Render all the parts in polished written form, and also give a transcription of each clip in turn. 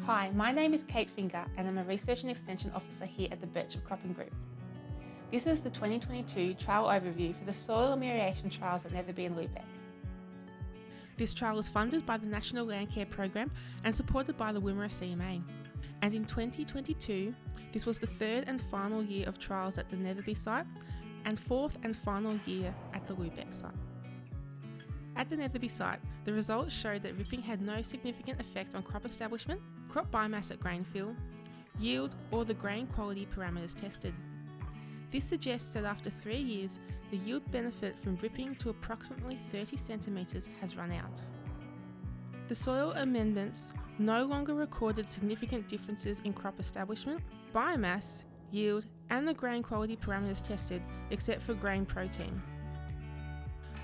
Hi, my name is Kate Finger and I'm a Research and Extension Officer here at the Birchip Cropping Group. This is the 2022 trial overview for the soil amelioration trials at Netherby and Lubeck. This trial was funded by the National Landcare Program and supported by the Wimmera CMA. And in 2022, this was the third and final year of trials at the Netherby site and fourth and final year at the Lubeck site. At the Netherby site, the results showed that ripping had no significant effect on crop establishment, crop biomass at grain fill, yield, or the grain quality parameters tested. This suggests that after 3 years, the yield benefit from ripping to approximately 30 centimetres has run out. The soil amendments no longer recorded significant differences in crop establishment, biomass, yield, and the grain quality parameters tested, except for grain protein.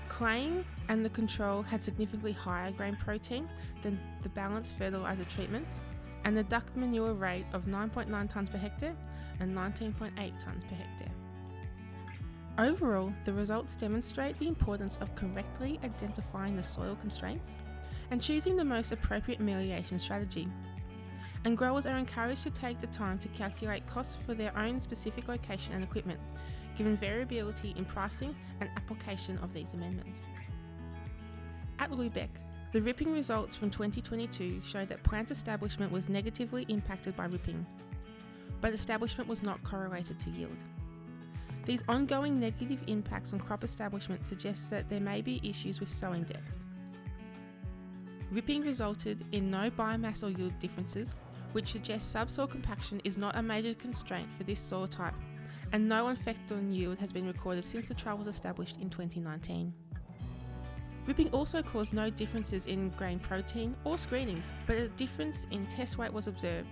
Claying and the control had significantly higher grain protein than the balanced fertiliser treatments, and the duck manure rate of 9.9 tonnes per hectare and 19.8 tonnes per hectare. Overall, the results demonstrate the importance of correctly identifying the soil constraints and choosing the most appropriate amelioration strategy. And growers are encouraged to take the time to calculate costs for their own specific location and equipment, given variability in pricing and application of these amendments. At Lubeck, the ripping results from 2022 showed that plant establishment was negatively impacted by ripping, but establishment was not correlated to yield. These ongoing negative impacts on crop establishment suggest that there may be issues with sowing depth. Ripping resulted in no biomass or yield differences, which suggests subsoil compaction is not a major constraint for this soil type, and no effect on yield has been recorded since the trial was established in 2019. Ripping also caused no differences in grain protein or screenings, but a difference in test weight was observed,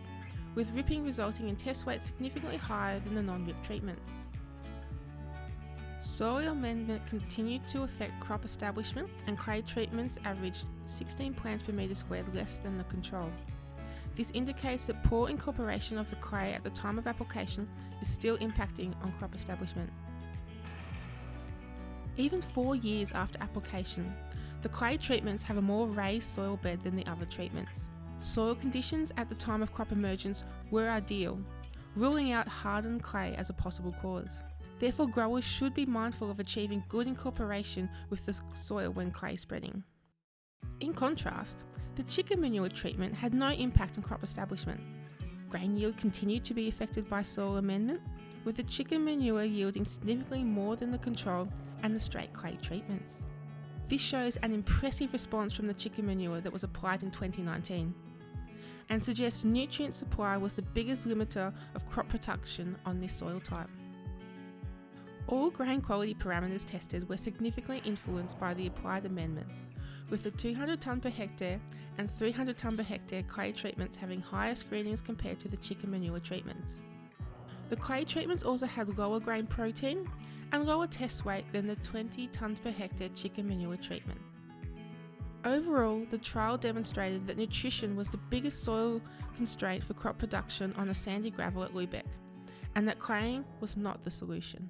with ripping resulting in test weight significantly higher than the non-rip treatments. Soil amendment continued to affect crop establishment, and clay treatments averaged 16 plants per metre squared less than the control. This indicates that poor incorporation of the clay at the time of application is still impacting on crop establishment. Even 4 years after application, the clay treatments have a more raised soil bed than the other treatments. Soil conditions at the time of crop emergence were ideal, ruling out hardened clay as a possible cause. Therefore, growers should be mindful of achieving good incorporation with the soil when clay spreading. In contrast, the chicken manure treatment had no impact on crop establishment. Grain yield continued to be affected by soil amendment, with the chicken manure yielding significantly more than the control and the straight clay treatments. This shows an impressive response from the chicken manure that was applied in 2019, and suggests nutrient supply was the biggest limiter of crop production on this soil type. All grain quality parameters tested were significantly influenced by the applied amendments, with the 200 tonne per hectare and 300 tonne per hectare clay treatments having higher screenings compared to the chicken manure treatments. The clay treatments also had lower grain protein and lower test weight than the 20 tonnes per hectare chicken manure treatment. Overall, the trial demonstrated that nutrition was the biggest soil constraint for crop production on a sandy gravel at Lubeck, and that claying was not the solution.